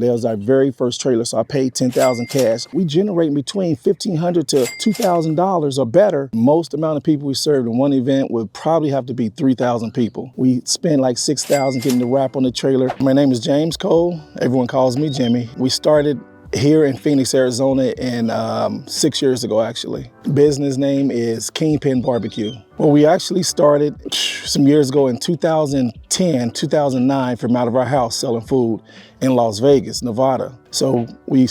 That was our very first trailer, so I paid $10,000 cash. We generate between $1,500 to $2,000 or better. Most amount of people we served in one event would probably have to be 3,000 people. We spent like $6,000 getting the wrap on the trailer. My name is James Cole. Everyone calls me Jimmy. We started here in Phoenix, Arizona, 6 years ago, actually. Business name is Kingpin BBQ. Well, we actually started some years ago in 2010, 2009 from out of our house selling food in Las Vegas, Nevada. So we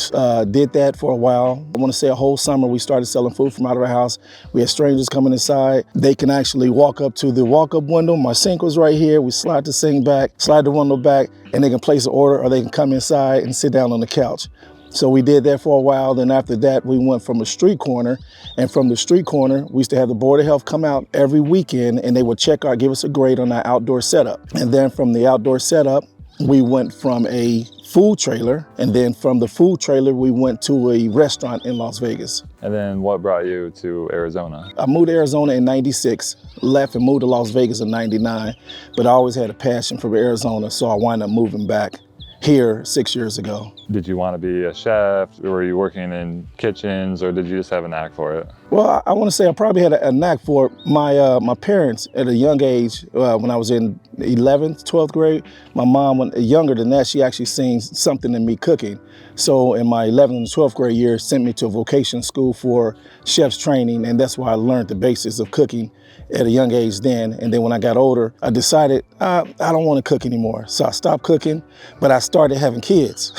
did that for a while. I want to say a whole summer we started selling food from out of our house. We had strangers coming inside. They can actually walk up to the walk-up window. My sink was right here. We slide the sink back, slide the window back, and they can place an order or they can come inside and sit down on the couch. So we did that for a while. Then after that, we went from a street corner. And from the street corner, we used to have the Board of Health come out every weekend and they would give us a grade on our outdoor setup. And then from the outdoor setup, we went from a food trailer. And then from the food trailer, we went to a restaurant in Las Vegas. And then what brought you to Arizona? I moved to Arizona in '96, left and moved to Las Vegas in '99. But I always had a passion for Arizona, so I wound up moving back here 6 years ago. Did you want to be a chef? Were you working in kitchens, or did you just have a knack for it? Well, I want to say I probably had a knack for it. My parents at a young age, when I was in 11th, 12th grade, my mom, when younger than that, she actually seen something in me cooking. So in my 11th and 12th grade year, sent me to a vocation school for chef's training, and that's where I learned the basics of cooking at a young age then. And then when I got older, I decided I don't want to cook anymore. So I stopped cooking, but I started having kids.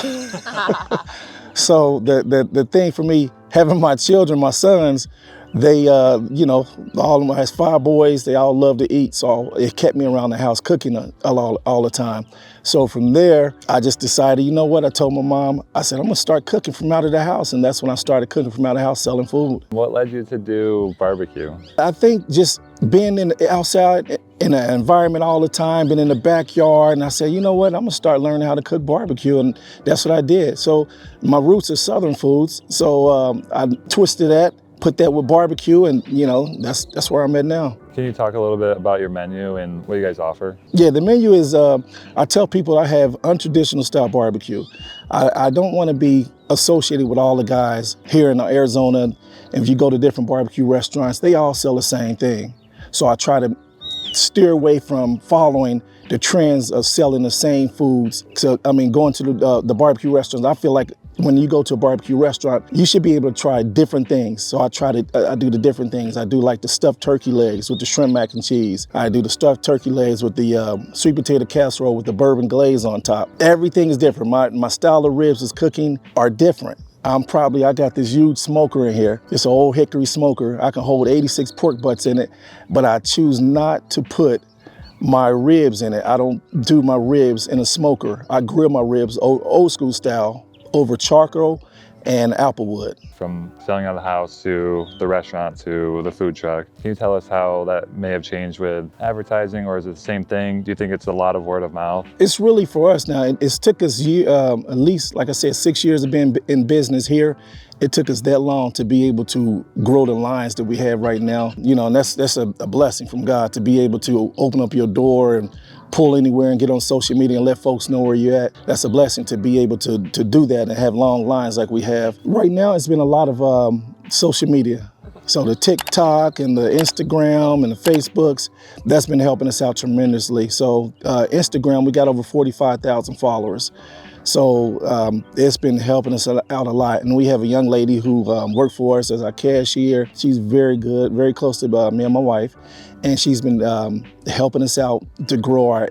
So the thing for me, having my children, my sons, they, all of them has 5 boys. They all love to eat. So it kept me around the house cooking all the time. So from there, I just decided, you know what? I told my mom, I said, I'm going to start cooking from out of the house. And that's when I started cooking from out of the house, selling food. What led you to do barbecue? I think just being outside in an environment all the time, been in the backyard, and I said, you know what, I'm gonna start learning how to cook barbecue, and that's what I did. So my roots are Southern foods, so I twisted that, put that with barbecue, and that's where I'm at now. Can you talk a little bit about your menu and what you guys offer? Yeah, the menu is, I tell people I have untraditional style barbecue. I don't want to be associated with all the guys here in Arizona, and if you go to different barbecue restaurants, they all sell the same thing. So I try to steer away from following the trends of selling the same foods. So, going to the barbecue restaurants, I feel like when you go to a barbecue restaurant, you should be able to try different things. So I do the different things. I do like the stuffed turkey legs with the shrimp mac and cheese. I do the stuffed turkey legs with the sweet potato casserole with the bourbon glaze on top. Everything is different. My style of ribs is cooking are different. I got this huge smoker in here. It's an old hickory smoker. I can hold 86 pork butts in it, but I choose not to put my ribs in it. I don't do my ribs in a smoker. I grill my ribs old school style over charcoal and applewood. From selling out of the house to the restaurant to the food truck, can you tell us how that may have changed with advertising, or is it the same thing? Do you think it's a lot of word of mouth? It's really for us now. It took us at least, like I said, 6 years of being in business here. It took us that long to be able to grow the lines that we have right now. And that's a blessing from God to be able to open up your door and pull anywhere and get on social media and let folks know where you're at. That's a blessing to be able to do that and have long lines like we have. Right now, it's been a lot of social media. So the TikTok and the Instagram and the Facebooks, that's been helping us out tremendously. So Instagram, we got over 45,000 followers. So it's been helping us out a lot. And we have a young lady who worked for us as our cashier. She's very good, very close to me and my wife. And she's been helping us out to grow our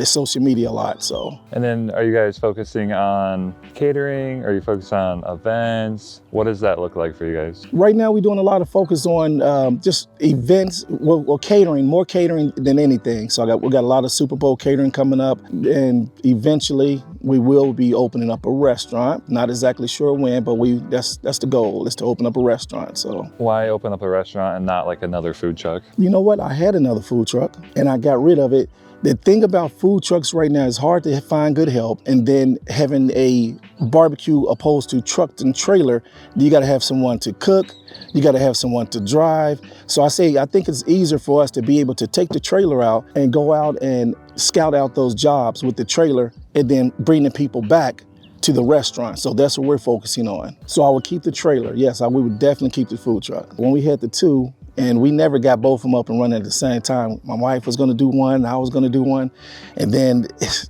social media a lot. So. And then are you guys focusing on catering? Are you focused on events? What does that look like for you guys? Right now we're doing a lot of focus on just events, well, catering, more catering than anything. So we got a lot of Super Bowl catering coming up, and eventually we will be opening up a restaurant. Not exactly sure when, but that's the goal, is to open up a restaurant. So. Why open up a restaurant and not like another food truck? You know what? I had another food truck and I got rid of it. The thing about food trucks right now is hard to find good help, and then having a barbecue opposed to truck and trailer, you got to have someone to cook, you got to have someone to drive. So I think it's easier for us to be able to take the trailer out and go out and scout out those jobs with the trailer and then bring the people back to the restaurant. So that's what we're focusing on. So I would keep the trailer. Yes, we would definitely keep the food truck. When we had the two, and we never got both of them up and running at the same time. My wife was gonna do one, I was gonna do one. And then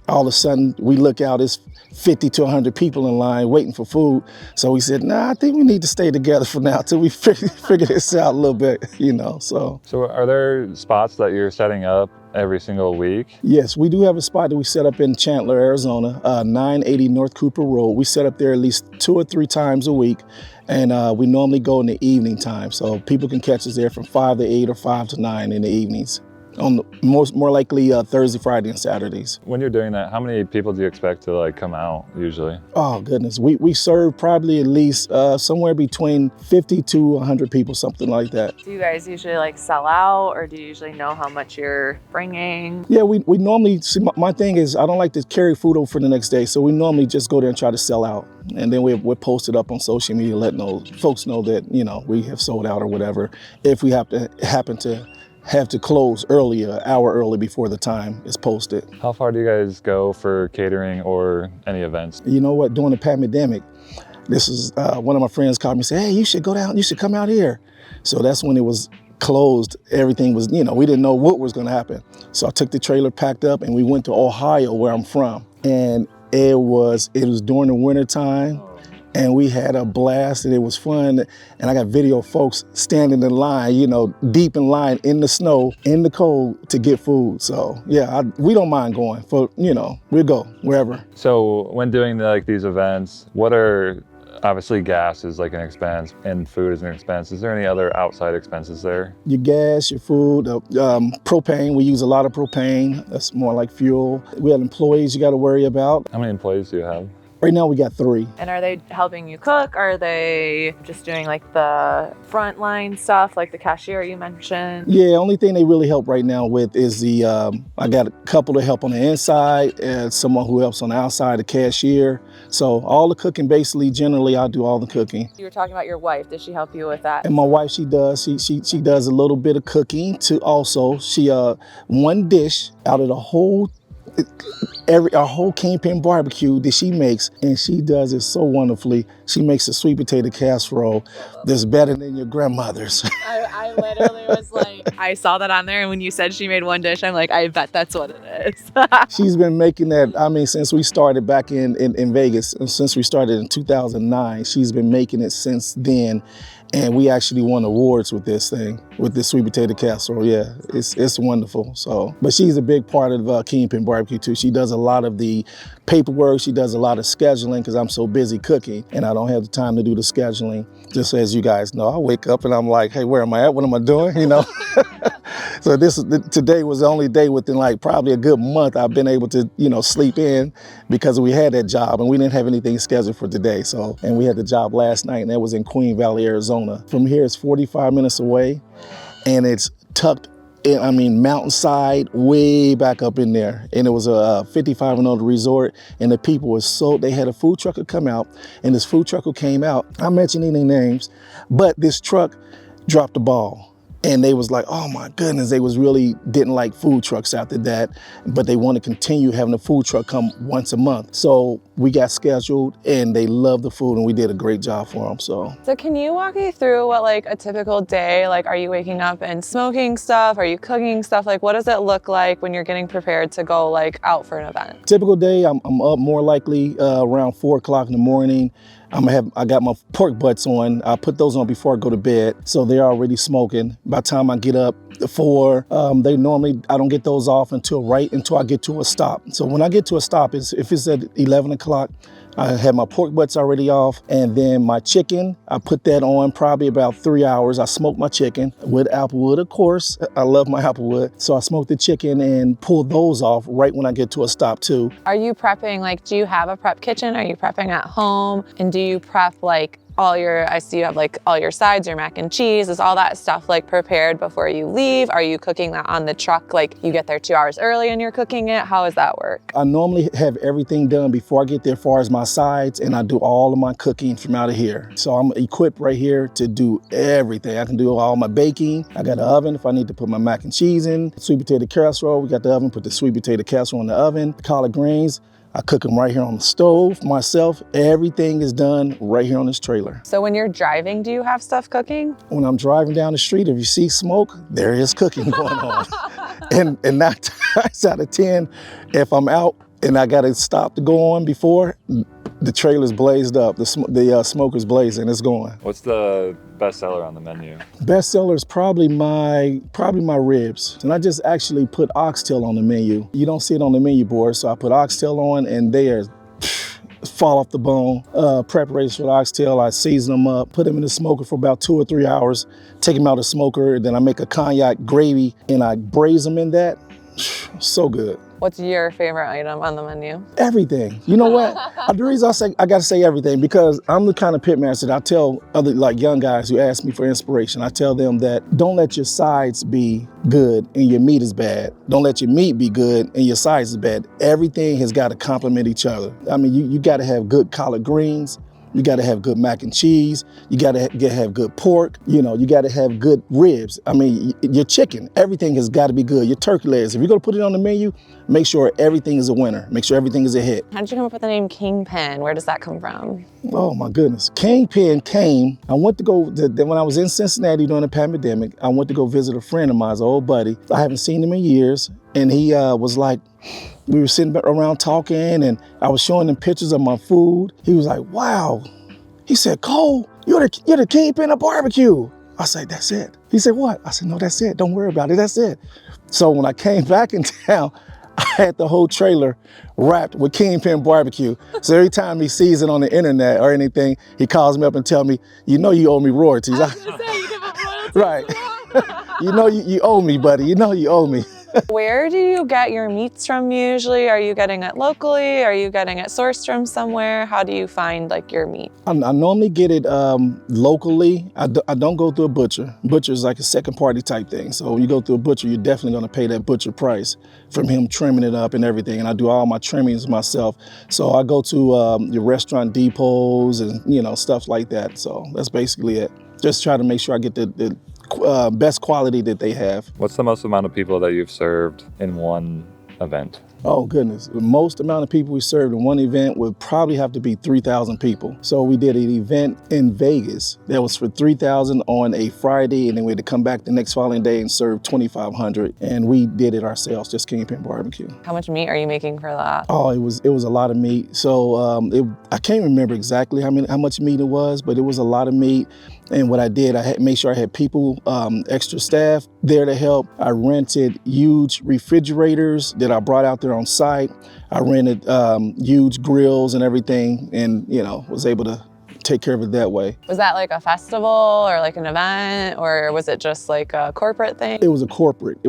all of a sudden we look out, it's 50 to 100 people in line waiting for food. So we said, nah, I think we need to stay together for now till we figure this out a little bit, you know, so. So are there spots that you're setting up every single week? Yes, we do have a spot that we set up in Chandler, Arizona, 980 North Cooper Road. We set up there at least 2 or 3 times a week. And we normally go in the evening time. So people can catch us there from 5 to 8 or 5 to 9 in the evenings. On the more likely Thursday, Friday, and Saturdays. When you're doing that, how many people do you expect to like come out usually? Oh goodness, we serve probably at least somewhere between 50 to 100 people, something like that. Do you guys usually like sell out, or do you usually know how much you're bringing? Yeah, we normally, see, my thing is I don't like to carry food over for the next day, so we normally just go there and try to sell out. And then we're posted up on social media, letting folks know that, you know, we have sold out or whatever. If we happen to have to close earlier, an hour early before the time is posted. How far do you guys go for catering or any events? You know what, during the pandemic, this is one of my friends called me and said, hey, you should go down, you should come out here. So that's when it was closed. Everything was, you know, we didn't know what was gonna happen. So I took the trailer, packed up, and we went to Ohio, where I'm from. And it was during the winter time. And we had a blast, and it was fun. And I got video of folks standing in line, you know, deep in line in the snow, in the cold to get food. So yeah, we don't mind going for, you know, we'll go wherever. So when doing like these events, what are, obviously gas is like an expense and food is an expense. Is there any other outside expenses there? Your gas, your food, propane. We use a lot of propane. That's more like fuel. We have employees you got to worry about. How many employees do you have? Right now we got 3. And are they helping you cook? Are they just doing like the frontline stuff, like the cashier you mentioned? Yeah, only thing they really help right now with is the, I got a couple to help on the inside and someone who helps on the outside, the cashier. So all the cooking, basically, generally I do all the cooking. You were talking about your wife. Does she help you with that? And my wife, she does a little bit of cooking too also. She, one dish out of the whole, our whole Kingpin BBQ that she makes, and she does it so wonderfully. She makes a sweet potato casserole that's better than your grandmother's. I literally was like, I saw that on there, and when you said she made one dish, I'm like, I bet that's what it is. She's been making that, I mean, since we started back in Vegas, since we started in 2009, she's been making it since then. And we actually won awards with this thing, with this sweet potato casserole. Yeah, it's wonderful. So, but she's a big part of Kingpin BBQ too. She does a lot of the paperwork. She does a lot of scheduling because I'm so busy cooking and I don't have the time to do the scheduling. Just as you guys know, I wake up and I'm like, hey, where am I at? What am I doing? You know. So today was the only day within like probably a good month I've been able to, you know, sleep in because we had that job and we didn't have anything scheduled for today. So, and we had the job last night and that was in Queen Valley, Arizona. From here, it's 45 minutes away and it's tucked in, I mean, mountainside way back up in there. And it was a 55 and older resort and the people were they had a food trucker come out and this food trucker came out. I'm not mentioning any names, but this truck dropped the ball. And they was like, oh my goodness, they was really didn't like food trucks after that, but they want to continue having a food truck come once a month. So we got scheduled and they loved the food and we did a great job for them, so. So can you walk me through what like a typical day, like are you waking up and smoking stuff? Are you cooking stuff? Like what does it look like when you're getting prepared to go like out for an event? Typical day, I'm up more likely around 4 o'clock in the morning. I got my pork butts on. I put those on before I go to bed, so they're already smoking. By the time I get up at 4, I don't get those off until I get to a stop. So when I get to a stop, if it's at 11 o'clock, I have my pork butts already off, and then my chicken, I put that on probably about 3 hours. I smoke my chicken with applewood, of course. I love my applewood. So I smoke the chicken and pull those off right when I get to a stop too. Are you prepping, like, do you have a prep kitchen? Are you prepping at home? And do you prep like I see you have like all your sides, your mac and cheese, is all that stuff like prepared before you leave? Are you cooking that on the truck? Like you get there 2 hours early and you're cooking it? How does that work? I normally have everything done before I get there as far as my sides, and I do all of my cooking from out of here. So I'm equipped right here to do everything. I can do all my baking. I got an oven if I need to put my mac and cheese in. Sweet potato casserole, we got the oven, put the sweet potato casserole in the oven. Collard greens, I cook them right here on the stove myself. Everything is done right here on this trailer. So when you're driving, do you have stuff cooking? When I'm driving down the street, if you see smoke, there is cooking going on. and 9 times out of 10, if I'm out and I gotta stop to go on before, the trailer's blazed up, the smoke is blazing, it's going. What's the best seller on the menu? Best seller is probably my ribs. And I just actually put oxtail on the menu. You don't see it on the menu board, so I put oxtail on and they are fall off the bone. Preparation for the oxtail, I season them up, put them in the smoker for about 2 or 3 hours, take them out of the smoker, then I make a cognac gravy and I braise them in that. So good. What's your favorite item on the menu? Everything. You know what? The reason I gotta say everything, because I'm the kind of pit master that I tell other like young guys who ask me for inspiration, I tell them that don't let your sides be good and your meat is bad. Don't let your meat be good and your sides is bad. Everything has got to complement each other. I mean, you got to have good collard greens. You got to have good mac and cheese. You got to have good pork. You know, you got to have good ribs. I mean, your chicken, everything has got to be good. Your turkey legs, if you're going to put it on the menu, make sure everything is a winner. Make sure everything is a hit. How did you come up with the name Kingpin? Where does that come from? Oh my goodness. Kingpin came, I went to go, when I was in Cincinnati during the pandemic, I went to go visit a friend of mine, an old buddy. I haven't seen him in years. And he was like, we were sitting around talking and I was showing him pictures of my food. He was like, wow. He said, Cole, you're the Kingpin of barbecue. I said, that's it. He said, what? I said, no, that's it. Don't worry about it. That's it. So when I came back in town, I had the whole trailer wrapped with Kingpin BBQ. So every time he sees it on the internet or anything, he calls me up and tells me, you know you owe me royalties. I was gonna say, you give up royalties. Right. You know you owe me, buddy. You know you owe me. Where do you get your meats from usually? Are you getting it locally? Are you getting it sourced from somewhere? How do you find like your meat? I normally get it locally. I don't go through a butcher. Butcher is like a second party type thing. So when you go through a butcher, you're definitely gonna pay that butcher price from him trimming it up and everything. And I do all my trimmings myself. So I go to your restaurant depots and stuff like that. So that's basically it. Just try to make sure I get the best quality that they have. What's the most amount of people that you've served in one event? Oh goodness, the most amount of people we served in one event would probably have to be 3,000 people. So we did an event in Vegas that was for 3,000 on a Friday, and then we had to come back the next following day and serve 2,500. And we did it ourselves, just Kingpin BBQ. How much meat are you making for that? Oh, it was a lot of meat. So I can't remember exactly how much meat it was, but it was a lot of meat. And what I did, I had made sure I had people, extra staff there to help. I rented huge refrigerators that I brought out there on site. I rented huge grills and everything, and was able to take care of it that way. Was that like a festival or like an event, or was it just like a corporate thing? It was a corporate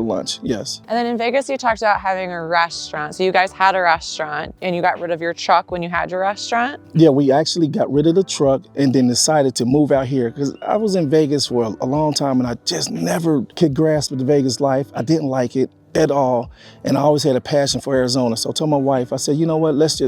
lunch, yes. And then in Vegas, you talked about having a restaurant. So you guys had a restaurant and you got rid of your truck when you had your restaurant? Yeah, we actually got rid of the truck and then decided to move out here because I was in Vegas for a long time and I just never could grasp the Vegas life. I didn't like it at all. And I always had a passion for Arizona. So I told my wife, I said, you know what, let's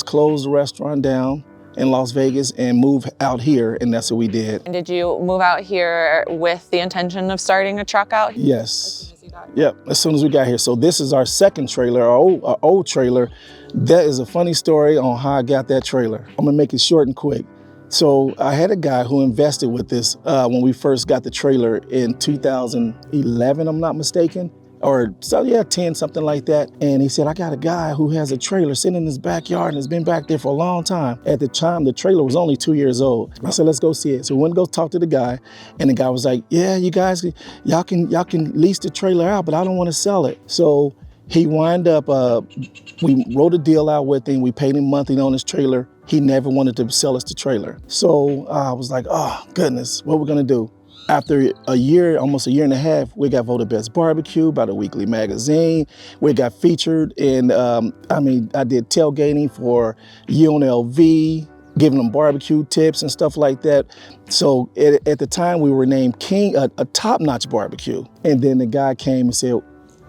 close the restaurant down in Las Vegas and move out here, and that's what we did. And did you move out here with the intention of starting a truck out here? Yes. As soon as you got here? Yep, as soon as we got here. So this is our second trailer, our old trailer. That is a funny story on how I got that trailer. I'm gonna make it short and quick. So I had a guy who invested with this when we first got the trailer in 2011, I'm not mistaken. Or so yeah, 10, something like that. And he said, I got a guy who has a trailer sitting in his backyard and has been back there for a long time. At the time, the trailer was only 2 years old. I said, let's go see it. So we went to go talk to the guy, and the guy was like, yeah, you guys, y'all can lease the trailer out, but I don't want to sell it. So he wound up, we wrote a deal out with him. We paid him monthly on his trailer. He never wanted to sell us the trailer. So I was like, oh goodness, what we're gonna do? After a year, almost a year and a half, we got voted Best Barbecue by the Weekly Magazine. We got featured in, I did tailgating for UNLV, giving them barbecue tips and stuff like that. So at the time, we were named a top-notch barbecue. And then the guy came and said,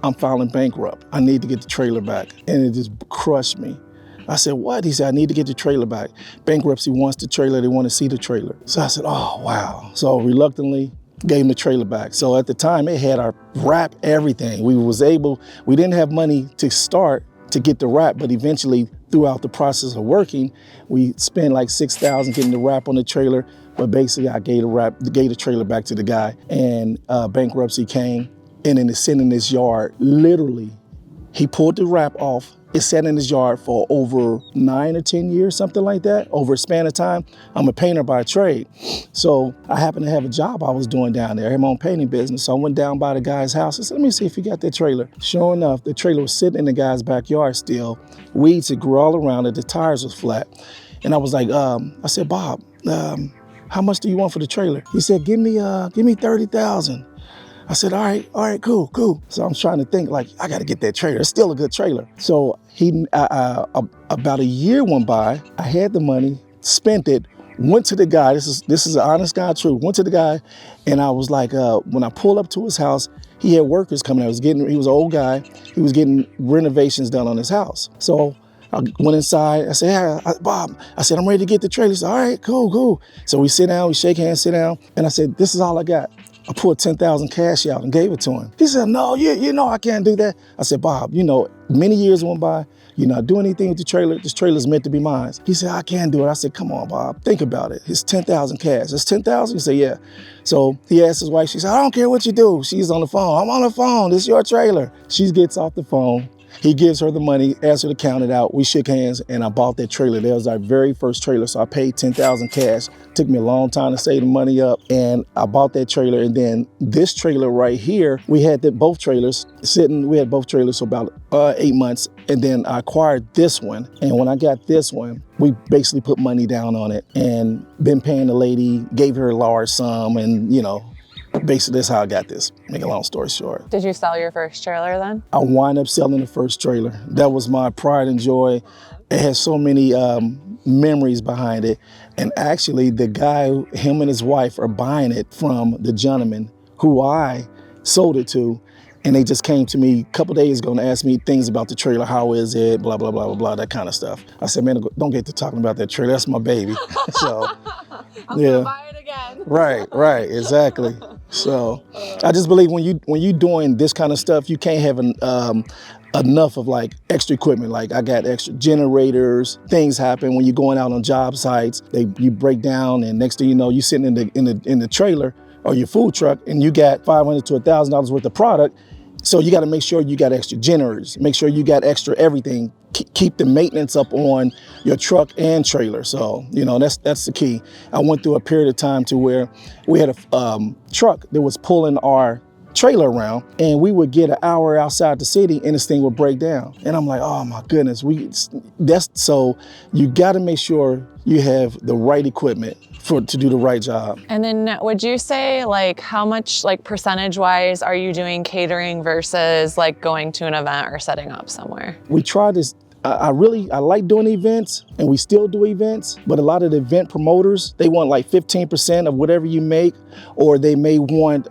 I'm filing bankrupt. I need to get the trailer back. And it just crushed me. I said, what? He said, I need to get the trailer back. Bankruptcy wants the trailer, they want to see the trailer. So I said, oh, wow. So reluctantly gave him the trailer back. So at the time, it had our wrap everything. We didn't have money to start, to get the wrap, but eventually throughout the process of working, we spent like $6,000 getting the wrap on the trailer. But basically I gave the trailer back to the guy, and bankruptcy came, and then it's sitting in his yard. Literally, he pulled the wrap off. It sat in his yard for over 9 or 10 years, something like that, over a span of time. I'm a painter by trade. So I happened to have a job I was doing down there. I had my own painting business. So I went down by the guy's house. I said, let me see if he got that trailer. Sure enough, the trailer was sitting in the guy's backyard still. Weeds had grew all around it. The tires was flat. And I was like, I said, Bob, how much do you want for the trailer? He said, give me 30,000. I said, all right, cool. So I'm trying to think, like, I got to get that trailer. It's still a good trailer. So about a year went by. I had the money, spent it, went to the guy. This is an honest guy truth. Went to the guy, and I was like, when I pulled up to his house, he had workers coming out. He was an old guy. He was getting renovations done on his house. So I went inside. I said, hey, Bob, I said, I'm ready to get the trailer. He said, all right, cool. So we sit down, we shake hands, sit down. And I said, this is all I got. I pulled 10,000 cash out and gave it to him. He said, no, you know I can't do that. I said, Bob, many years went by. You're not doing anything with the trailer. This trailer's meant to be mine. He said, I can't do it. I said, come on, Bob, think about it. It's 10,000 cash. It's 10,000? He said, yeah. So he asked his wife, she said, I don't care what you do. She's on the phone. I'm on the phone. This is your trailer. She gets off the phone. He gives her the money, asks her to count it out. We shook hands, and I bought that trailer. That was our very first trailer, so I paid 10,000 cash. Took me a long time to save the money up, and I bought that trailer. And then this trailer right here, we had both trailers sitting. We had both trailers for about 8 months, and then I acquired this one. And when I got this one, we basically put money down on it, and been paying the lady, gave her a large sum, and basically that's how I got this. Make a long story short. Did you sell your first trailer then? I wind up selling the first trailer. That was my pride and joy. It has so many memories behind it. And actually the guy, him and his wife are buying it from the gentleman who I sold it to. And they just came to me a couple days ago and asked me things about the trailer. How is it? Blah, blah, blah, blah, blah, that kind of stuff. I said, man, don't get to talking about that trailer. That's my baby. So, I'm gonna buy it again. Right, exactly. So I just believe when you doing this kind of stuff, you can't have enough of like extra equipment. Like I got extra generators. Things happen when you're going out on job sites. You break down, and next thing you know, you sitting in the trailer or your food truck, and you got $500 to $1,000 worth of product. So you got to make sure you got extra generators. Make sure you got extra everything. Keep the maintenance up on your truck and trailer. So, that's the key. I went through a period of time to where we had a truck that was pulling our trailer around, and we would get an hour outside the city and this thing would break down. And I'm like, oh my goodness, so you got to make sure you have the right equipment to do the right job. And then would you say like how much like percentage wise are you doing catering versus like going to an event or setting up somewhere? We try this. I like doing events, and we still do events, but a lot of the event promoters, they want like 15% of whatever you make, or they may want,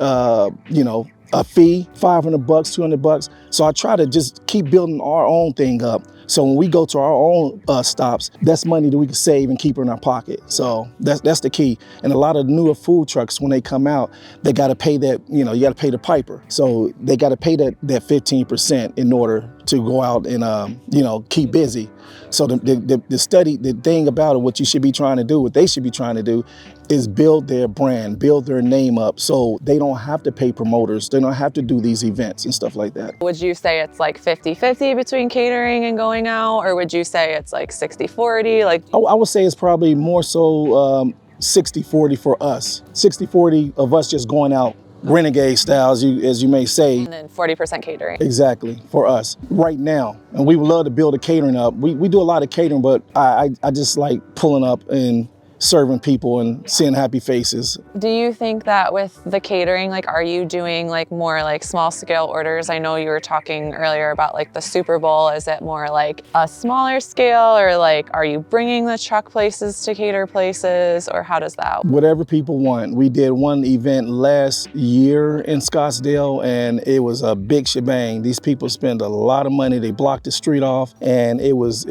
a fee, $500, $200. So I try to just keep building our own thing up. So when we go to our own stops, that's money that we can save and keep in our pocket. So that's the key. And a lot of newer food trucks, when they come out, they got to pay that, you got to pay the piper. So they got to pay that 15% in order to go out and, keep busy. So the thing about it, what they should be trying to do is build their brand, build their name up, so they don't have to pay promoters. They don't have to do these events and stuff like that. Would you say it's like 50-50 between catering and going out, or would you say it's like 60-40? Like I would say it's probably more so 60-40 for us. 60-40 of us just going out renegade styles, as you may say. And then 40% catering. Exactly, for us right now. And we would love to build a catering up. We do a lot of catering, but I just like pulling up and serving people and seeing happy faces. Do you think that with the catering, like, are you doing like more like small scale orders? I know you were talking earlier about like the Super Bowl. Is it more like a smaller scale, or like, are you bringing the truck places to cater places, or how does that? Whatever people want. We did one event last year in Scottsdale, and it was a big shebang. These people spend a lot of money. They blocked the street off, and it was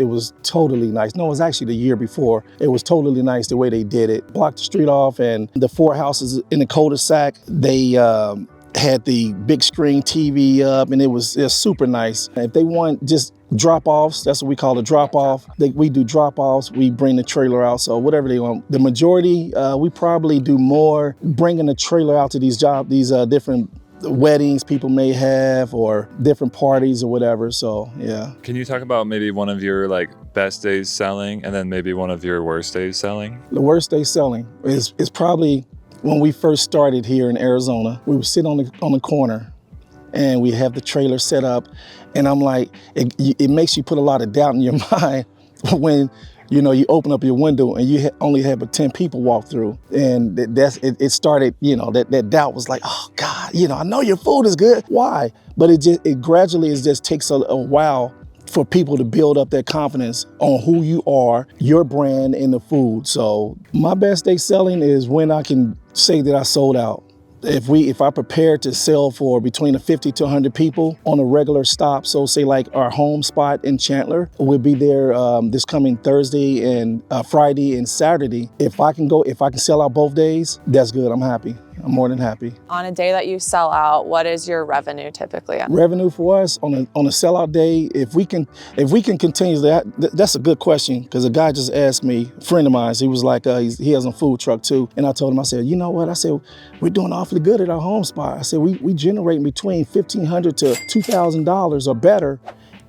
totally nice. No, it was actually the year before. It was totally nice the way they did it. Blocked the street off, and the 4 houses in the cul-de-sac, they had the big screen TV up, and it was super nice. If they want just drop-offs, that's what we call a drop-off. We do drop-offs, we bring the trailer out, so whatever they want. The majority, we probably do more bringing the trailer out to these different weddings people may have, or different parties or whatever, so yeah. Can you talk about maybe one of your like best days selling and then maybe one of your worst days selling? The worst day selling is probably when we first started here in Arizona. We would sit on the corner and we have the trailer set up, and I'm like, it makes you put a lot of doubt in your mind when you open up your window and you only have 10 people walk through. And it started, that doubt was like, oh God, I know your food is good. Why? But it gradually just takes a while for people to build up that confidence on who you are, your brand, and the food. So my best day selling is when I can say that I sold out. If I prepare to sell for between 50 to 100 people on a regular stop, so say like our home spot in Chandler, we'll be there this coming Thursday and Friday and Saturday. If I can sell out both days, that's good. I'm happy. I'm more than happy. On a day that you sell out, what is your revenue typically? Revenue for us on a sellout day, if we can continue that's a good question, because a guy just asked me, a friend of mine, he was like, he has a food truck too, and I told him, I said, you know what? I said, we're doing awfully good at our home spot. I said, we generate between $1,500 to $2,000 or better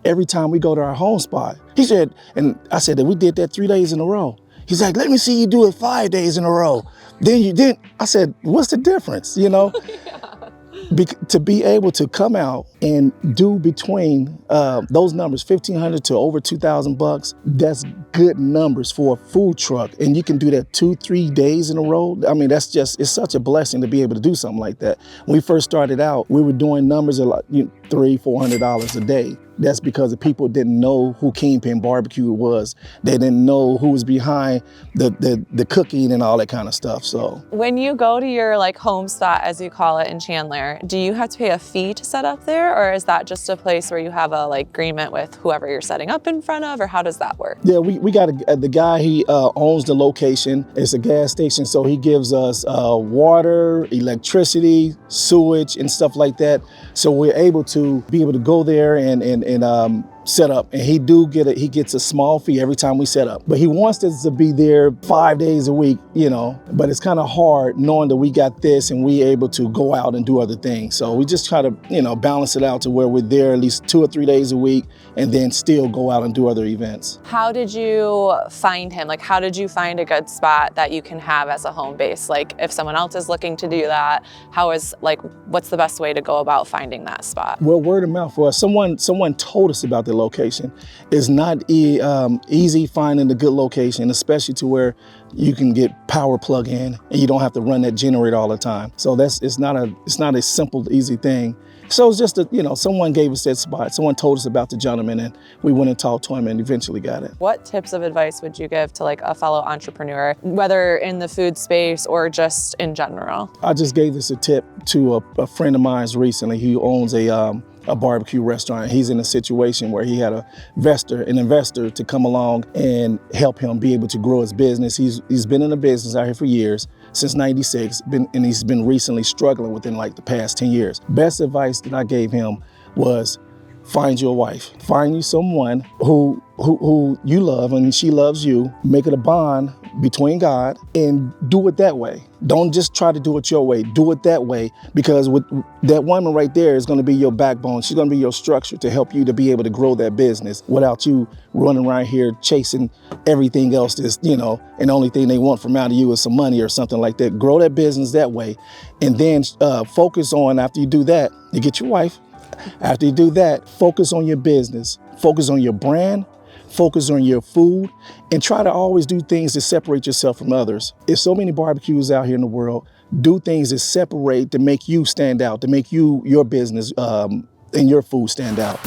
every time we go to our home spot. He said, and I said that we did that 3 days in a row. He's like, let me see you do it 5 days in a row. Then you didn't. I said, what's the difference, Yeah. To be able to come out and do between those numbers, $1,500 to over $2,000, that's good numbers for a food truck. And you can do that 2-3 days in a row. I mean, it's such a blessing to be able to do something like that. When we first started out, we were doing numbers of like $300-400 a day. That's because the people didn't know who Kingpin BBQ was. They didn't know who was behind the cooking and all that kind of stuff. So when you go to your like home spot, as you call it in Chandler, do you have to pay a fee to set up there, or is that just a place where you have a like agreement with whoever you're setting up in front of, or how does that work? Yeah, we got the guy, he owns the location. It's a gas station, so he gives us water, electricity, sewage, and stuff like that. So we're able to go there and set up, and he gets a small fee every time we set up. But he wants us to be there 5 days a week, but it's kind of hard knowing that we got this and we able to go out and do other things. So we just try to, balance it out to where we're there at least 2 or 3 days a week and then still go out and do other events. How did you find him? Like, how did you find a good spot that you can have as a home base? Like, if someone else is looking to do that, what's the best way to go about finding that spot? Well, word of mouth for us. Someone told us about the location. It's not easy finding a good location, especially to where you can get power plug in and you don't have to run that generator all the time. So it's not a simple, easy thing. So it's just someone gave us that spot. Someone told us about the gentleman, and we went and talked to him and eventually got it. What tips of advice would you give to like a fellow entrepreneur, whether in the food space or just in general? I just gave this a tip to a friend of mine recently who owns a barbecue restaurant. He's in a situation where he had an investor to come along and help him be able to grow his business. He's been in the business out here for years, since '96, and he's been recently struggling within like the past 10 years. Best advice that I gave him was, find you a wife. Find you someone who you love and she loves you. Make it a bond between God and do it that way. Don't just try to do it your way. Do it that way, because with that woman right there is going to be your backbone. She's going to be your structure to help you to be able to grow that business without you running around here chasing everything else that's, and the only thing they want from out of you is some money or something like that. Grow that business that way. And then focus on, after you do that, you get your wife. After you do that, focus on your business, focus on your brand, focus on your food, and try to always do things to separate yourself from others. There's so many barbecues out here in the world. Do things that separate, to make you stand out, to make your business and your food stand out.